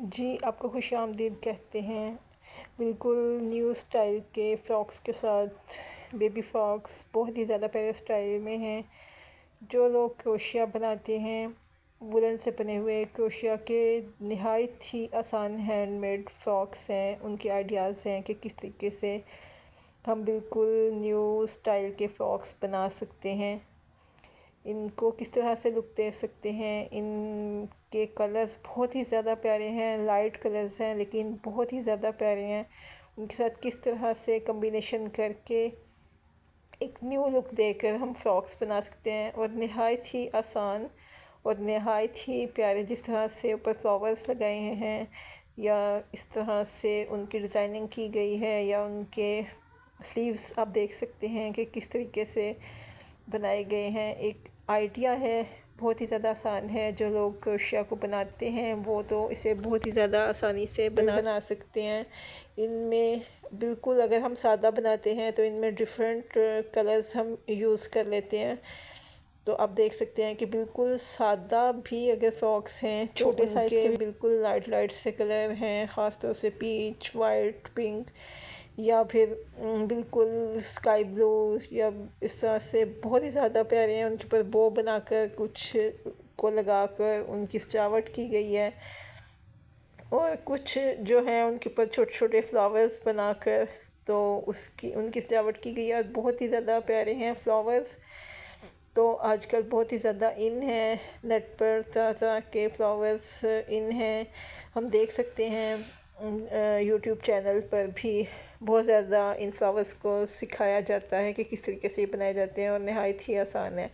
जी, आपको खुशामदीद कहते हैं। बिल्कुल न्यू स्टाइल के फ्रॉक्स के साथ बेबी फ्रॉक्स बहुत ही ज़्यादा प्यारे स्टाइल में हैं। जो लोग क्रोशिया बनाते हैं, वुलन से बने हुए क्रोशिया के नहायत ही आसान हैंडमेड फ्रॉक्स हैं। उनके आइडियाज़ हैं कि किस तरीके से हम बिल्कुल न्यू स्टाइल के फ्रॉक्स बना सकते हैं। इनको किस तरह से लुक दे सकते हैं। इनके कलर्स बहुत ही ज़्यादा प्यारे हैं, लाइट कलर्स हैं लेकिन बहुत ही ज़्यादा प्यारे हैं। उनके साथ किस तरह से कम्बिनेशन करके एक न्यू लुक देकर हम फ्रॉक्स बना सकते हैं, और नहायत ही आसान और नहायत ही प्यारे। जिस तरह से ऊपर फ्लावर्स लगाए हैं या इस तरह से उनकी डिज़ाइनिंग की गई है, या उनके स्लीव्स आप देख सकते हैं कि किस तरीके से बनाए गए हैं। एक आइडिया है, बहुत ही ज़्यादा आसान है। जो लोग क्रोशिया को बनाते हैं वो तो इसे बहुत ही ज़्यादा आसानी से बना सकते हैं। इनमें बिल्कुल अगर हम सादा बनाते हैं तो इनमें डिफरेंट कलर्स हम यूज़ कर लेते हैं। तो आप देख सकते हैं कि बिल्कुल सादा भी अगर फ्रॉक्स हैं छोटे साइज़ के, बिल्कुल लाइट लाइट से कलर हैं, ख़ास तौर से पीच, वाइट, पिंक या फिर बिल्कुल स्काई ब्लू, या इस तरह से बहुत ही ज़्यादा प्यारे हैं। उनके ऊपर बो बनाकर कुछ को लगाकर उनकी सजावट की गई है, और कुछ जो है उनके ऊपर छोटे छोटे फ्लावर्स बनाकर तो उनकी सजावट की गई है, और बहुत ही ज़्यादा प्यारे हैं फ्लावर्स। तो आजकल बहुत ही ज़्यादा इन है, नेट पर तरह तरह के फ्लावर्स इन हैं। हम देख सकते हैं यूट्यूब चैनल पर भी बहुत ज़्यादा इन फ्लावर्स को सिखाया जाता है कि किस तरीके से ये बनाए जाते हैं, और नहायत ही आसान है।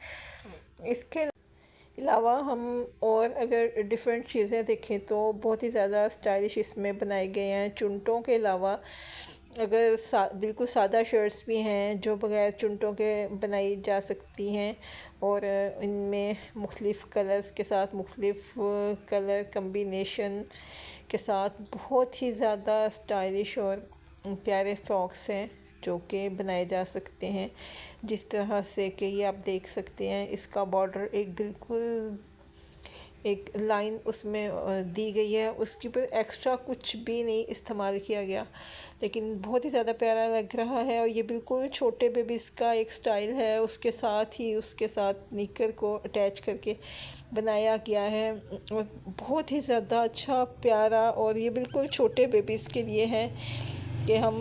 इसके अलावा हम और अगर डिफरेंट चीज़ें देखें तो बहुत ही ज़्यादा स्टाइलिश इसमें बनाए गए हैं। चुनटों के अलावा अगर बिल्कुल सादा शर्ट्स भी हैं जो बग़ैर चुनटों के बनाई जा सकती हैं, और इनमें मुख्तलिफ़ कलर्स के साथ, मुख्तलिफ़ कलर कम्बिनेशन के साथ बहुत ही ज़्यादा स्टाइलिश और प्यारे फ्रॉक्स हैं जो कि बनाए जा सकते हैं। जिस तरह से कि ये आप देख सकते हैं, इसका बॉर्डर एक बिल्कुल एक लाइन उसमें दी गई है, उसके ऊपर एक्स्ट्रा कुछ भी नहीं इस्तेमाल किया गया, लेकिन बहुत ही ज़्यादा प्यारा लग रहा है। और ये बिल्कुल छोटे बेबीज़ का एक स्टाइल है, उसके साथ निकर को अटैच करके बनाया गया है, और बहुत ही ज़्यादा अच्छा प्यारा। और ये बिल्कुल छोटे बेबीज़ के लिए है कि हम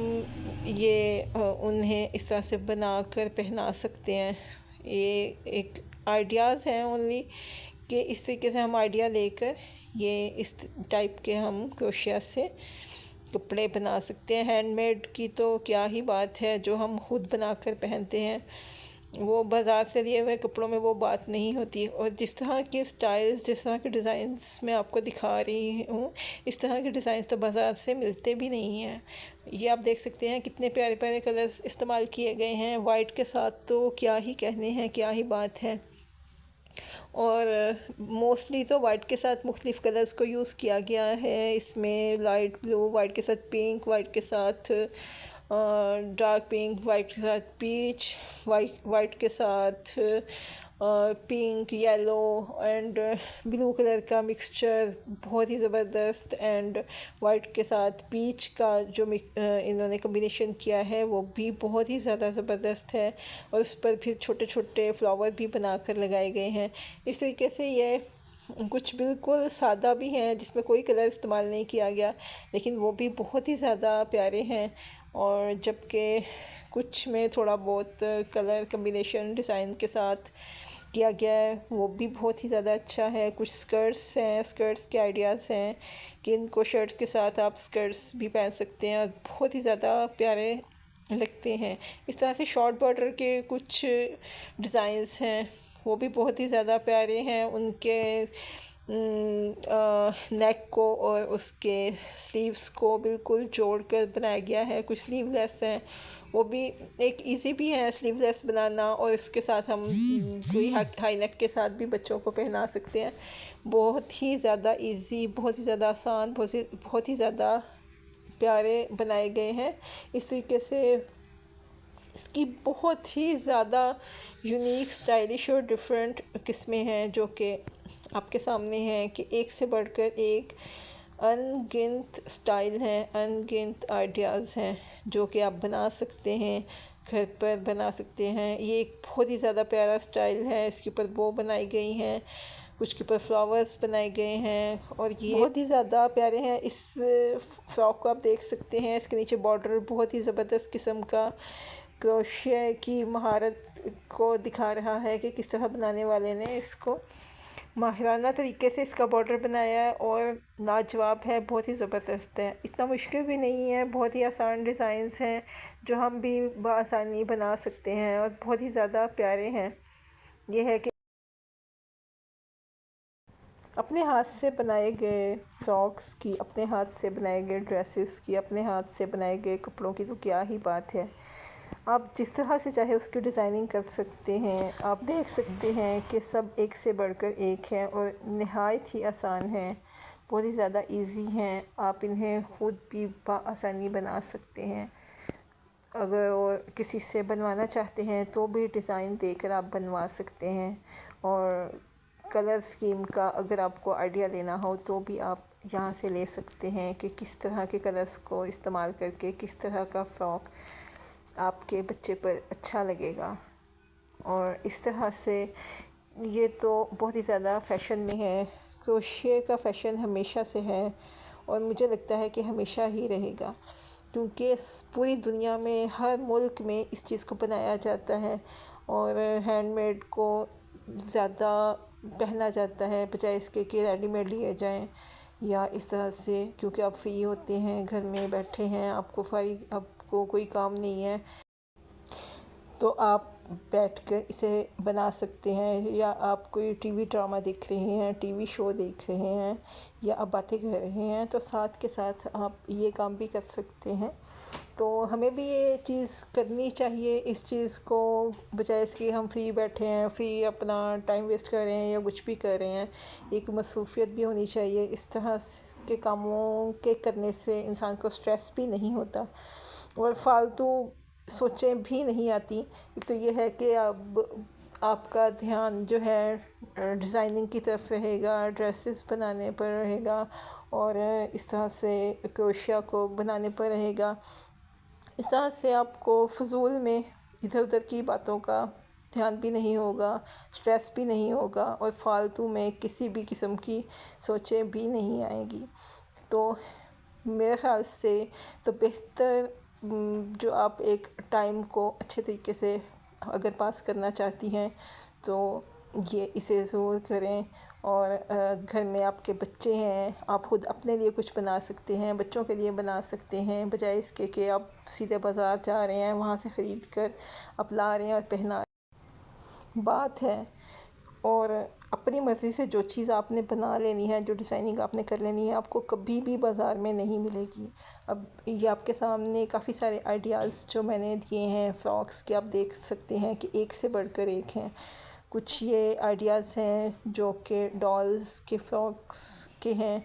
ये उन्हें इस तरह से बना कर पहना सकते हैं। ये एक आइडियाज़ हैं ओनली कि इस तरीके से हम आइडिया लेकर ये इस टाइप के हम क्रोशिया से कपड़े बना सकते हैं। हैंडमेड की तो क्या ही बात है, जो हम खुद बनाकर पहनते हैं वो बाज़ार से लिए हुए कपड़ों में वो बात नहीं होती। और जिस तरह के स्टाइल्स, जिस तरह के डिज़ाइंस मैं आपको दिखा रही हूँ, इस तरह के डिज़ाइंस तो बाज़ार से मिलते भी नहीं हैं। ये आप देख सकते हैं कितने प्यारे प्यारे कलर्स इस्तेमाल किए गए हैं। वाइट के साथ तो क्या ही कहने हैं, क्या ही बात है। और मोस्टली तो वाइट के साथ मुख्तलिफ़ कलर्स को यूज़ किया गया है। इसमें लाइट ब्लू, वाइट के साथ पिंक, वाइट के साथ डार्क पिंक, वाइट के साथ पीच, वाइट के साथ pink, yellow and blue colour का मिक्सचर बहुत ही ज़बरदस्त, एंड वाइट के साथ पीच का जो इन्होंने कम्बिनेशन किया है वो भी बहुत ही ज़्यादा ज़बरदस्त है। और उस पर फिर छोटे छोटे फ्लावर भी बनाकर लगाए गए हैं। इस तरीके से ये कुछ बिल्कुल सादा भी हैं जिसमें कोई कलर इस्तेमाल नहीं किया गया, लेकिन वो भी बहुत ही ज़्यादा प्यारे हैं। और जबकि कुछ में थोड़ा बहुत कलर कम्बिनेशन डिज़ाइन के साथ किया गया है, वो भी बहुत ही ज़्यादा अच्छा है। कुछ स्कर्ट्स हैं, स्कर्ट्स के आइडियाज़ हैं कि इनको शर्ट के साथ आप स्कर्ट्स भी पहन सकते हैं, और बहुत ही ज़्यादा प्यारे लगते हैं। इस तरह से शॉर्ट बॉर्डर के कुछ डिज़ाइंस हैं, वो भी बहुत ही ज़्यादा प्यारे हैं। उनके नेक को और उसके स्लीव्स को बिल्कुल जोड़कर बनाया गया है। कुछ स्लीवलेस हैं, वो भी एक इजी भी है स्लीवलेस बनाना, और इसके साथ हम कोई हाई नेक के साथ भी बच्चों को पहना सकते हैं। बहुत ही ज़्यादा इजी, बहुत ही ज़्यादा आसान, बहुत ही ज़्यादा प्यारे बनाए गए हैं। इस तरीके से इसकी बहुत ही ज़्यादा यूनिक, स्टाइलिश और डिफरेंट किस्में हैं जो कि आपके सामने हैं कि एक से बढ़कर एक अनगिनत स्टाइल हैं, अनगिनत आइडियाज़ हैं जो कि आप बना सकते हैं, घर पर बना सकते हैं। ये एक बहुत ही ज़्यादा प्यारा स्टाइल है। इसके ऊपर बो बनाई गई हैं, कुछ के ऊपर फ्लावर्स बनाए गए हैं और ये बहुत ही ज़्यादा प्यारे हैं। इस फ्रॉक को आप देख सकते हैं, इसके नीचे बॉर्डर बहुत ही ज़बरदस्त किस्म का क्रोशिया की महारत को दिखा रहा है कि किस तरह बनाने वाले ने इसको माहिराना तरीके से इसका बॉर्डर बनाया है और लाजवाब है, बहुत ही ज़बरदस्त है। इतना मुश्किल भी नहीं है, बहुत ही आसान डिज़ाइंस हैं जो हम भी बआसानी बना सकते हैं और बहुत ही ज़्यादा प्यारे हैं। ये है कि अपने हाथ से बनाए गए फ्रॉक्स की, अपने हाथ से बनाए गए ड्रेसेस की, अपने हाथ से बनाए गए कपड़ों की तो क्या ही बात है। आप जिस तरह से चाहे उसकी डिज़ाइनिंग कर सकते हैं। आप देख सकते हैं कि सब एक से बढ़कर एक है और नहायत ही आसान है, बहुत ही ज़्यादा इजी हैं। आप इन्हें ख़ुद भी आसानी बना सकते हैं। अगर और किसी से बनवाना चाहते हैं तो भी डिज़ाइन देकर आप बनवा सकते हैं। और कलर स्कीम का अगर आपको आइडिया लेना हो तो भी आप यहाँ से ले सकते हैं कि किस तरह के कलर्स को इस्तेमाल करके किस तरह का फ़्रॉक आपके बच्चे पर अच्छा लगेगा। और इस तरह से ये तो बहुत ही ज़्यादा फ़ैशन में है। क्रोशिया का फ़ैशन हमेशा से है और मुझे लगता है कि हमेशा ही रहेगा, क्योंकि पूरी दुनिया में हर मुल्क में इस चीज़ को बनाया जाता है और हैंडमेड को ज़्यादा पहना जाता है बजाय इसके कि रेडीमेड लिए जाएं या इस तरह से। क्योंकि आप फ्री होते हैं, घर में बैठे हैं, आपको कोई काम नहीं है तो आप बैठकर इसे बना सकते हैं। या आप कोई टीवी ड्रामा देख रहे हैं, टीवी शो देख रहे हैं या आप बातें कर रहे हैं तो साथ के साथ आप ये काम भी कर सकते हैं। तो हमें भी ये चीज़ करनी चाहिए, इस चीज़ को बजाय इसके हम फ्री बैठे हैं, फ्री अपना टाइम वेस्ट कर रहे हैं या कुछ भी कर रहे हैं। एक मसरूफ़ियत भी होनी चाहिए। इस तरह के कामों के करने से इंसान को स्ट्रेस भी नहीं होता और फालतू सोचें भी नहीं आती। एक तो ये है कि अब आपका ध्यान जो है डिज़ाइनिंग की तरफ रहेगा, ड्रेसेस बनाने पर रहेगा और इस तरह से क्रोशिया को बनाने पर रहेगा। इस तरह से आपको फ़िज़ूल में इधर उधर की बातों का ध्यान भी नहीं होगा, स्ट्रेस भी नहीं होगा और फालतू में किसी भी किस्म की सोचें भी नहीं आएंगी। तो मेरे ख़्याल से तो बेहतर जो आप एक टाइम को अच्छे तरीके से अगर पास करना चाहती हैं तो ये इसे ज़रूर करें। और घर में आपके बच्चे हैं, आप ख़ुद अपने लिए कुछ बना सकते हैं, बच्चों के लिए बना सकते हैं, बजाय इसके कि आप सीधे बाज़ार जा रहे हैं, वहाँ से ख़रीद कर आप ला रहे हैं और पहना बात है। और अपनी मर्ज़ी से जो चीज़ आपने बना लेनी है, जो डिज़ाइनिंग आपने कर लेनी है, आपको कभी भी बाज़ार में नहीं मिलेगी। अब ये आपके सामने काफ़ी सारे आइडियाज़ जो मैंने दिए हैं फ़्रॉक्स के, आप देख सकते हैं कि एक से बढ़कर एक हैं। कुछ ये आइडियाज़ हैं जो कि डॉल्स के फ़्रॉक्स के हैं,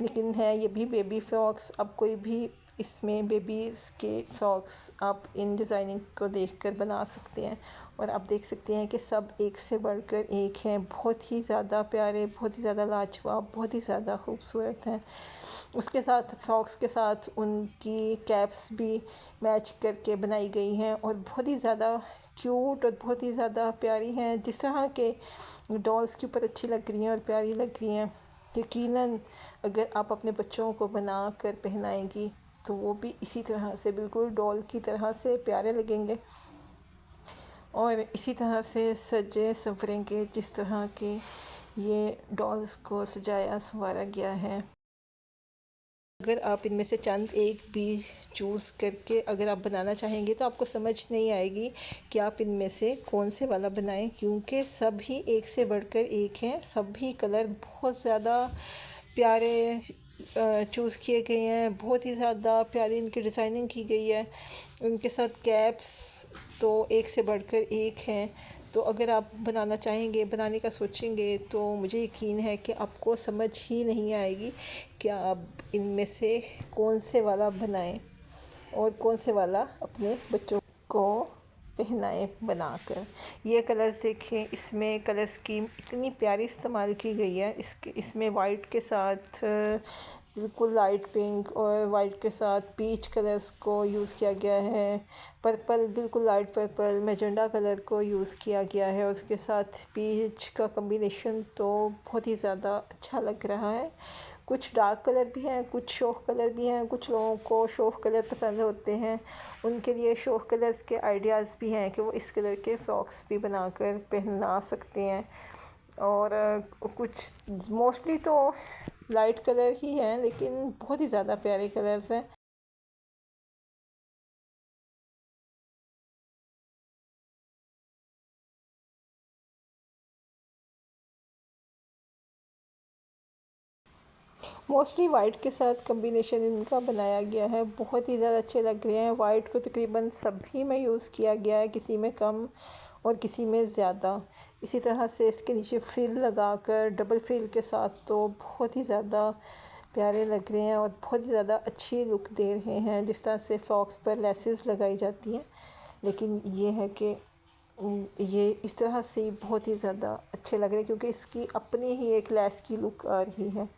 लेकिन है ये भी बेबी फ़्रॉक्स। अब कोई भी इसमें बेबीज़ के फ़्रॉक्स आप इन डिज़ाइनिंग को देखकर बना सकते हैं। और आप देख सकते हैं कि सब एक से बढ़कर एक हैं, बहुत ही ज़्यादा प्यारे, बहुत ही ज़्यादा लाजवाब, बहुत ही ज़्यादा खूबसूरत हैं। उसके साथ फ्रॉक्स के साथ उनकी कैप्स भी मैच करके बनाई गई हैं और बहुत ही ज़्यादा क्यूट और बहुत ही ज़्यादा प्यारी हैं। जिस तरह के डॉल्स के ऊपर अच्छी लग रही हैं और प्यारी लग रही हैं, यकीनन अगर आप अपने बच्चों को बना कर पहनाएंगी तो वो भी इसी तरह से बिल्कुल डॉल की तरह से प्यारे लगेंगे और इसी तरह से सजे संवरेंगे जिस तरह के ये डॉल्स को सजाया संवारा गया है। अगर आप इनमें से चंद एक भी चूज़ करके अगर आप बनाना चाहेंगे तो आपको समझ नहीं आएगी कि आप इनमें से कौन से वाला बनाएं, क्योंकि सभी एक से बढ़कर एक हैं। सभी कलर बहुत ज़्यादा प्यारे चूज़ किए गए हैं, बहुत ही ज़्यादा प्यारी इनकी डिज़ाइनिंग की गई है। उनके साथ कैप्स तो एक से बढ़कर एक हैं। तो अगर आप बनाना चाहेंगे, बनाने का सोचेंगे तो मुझे यकीन है कि आपको समझ ही नहीं आएगी कि आप इनमें से कौन से वाला बनाएं और कौन से वाला अपने बच्चों को पहनाएं बनाकर। ये कलर्स देखें, इसमें कलर स्कीम इतनी प्यारी इस्तेमाल की गई है। इसमें वाइट के साथ बिल्कुल लाइट पिंक और वाइट के साथ पीच कलर्स को यूज़ किया गया है। पर्पल, बिल्कुल लाइट पर्पल मैजेंडा कलर को यूज़ किया गया है। उसके साथ पीच का कॉम्बिनेशन तो बहुत ही ज़्यादा अच्छा लग रहा है। कुछ डार्क कलर भी हैं, कुछ शोख कलर भी हैं। कुछ लोगों को शोख कलर पसंद होते हैं, उनके लिए शोख कलर्स के आइडियाज़ भी हैं कि वो इस कलर के फ्रॉक्स भी बनाकर पहना सकते हैं। और कुछ मोस्टली तो लाइट कलर ही हैं, लेकिन बहुत ही ज़्यादा प्यारे कलर्स हैं। मोस्टली वाइट के साथ कॉम्बिनेशन इनका बनाया गया है, बहुत ही ज़्यादा अच्छे लग रहे हैं। वाइट को तकरीबन सभी में यूज़ किया गया है, किसी में कम और किसी में ज़्यादा। इसी तरह से इसके नीचे फ्रिल लगाकर डबल फ्रिल के साथ तो बहुत ही ज़्यादा प्यारे लग रहे हैं और बहुत ही ज़्यादा अच्छी लुक दे रहे हैं। जिस तरह से फ्रॉक्स पर लेसेस लगाई जाती हैं, लेकिन ये है कि ये इस तरह से बहुत ही ज़्यादा अच्छे लग रहे हैं, क्योंकि इसकी अपनी ही एक लेस की लुक आ रही है।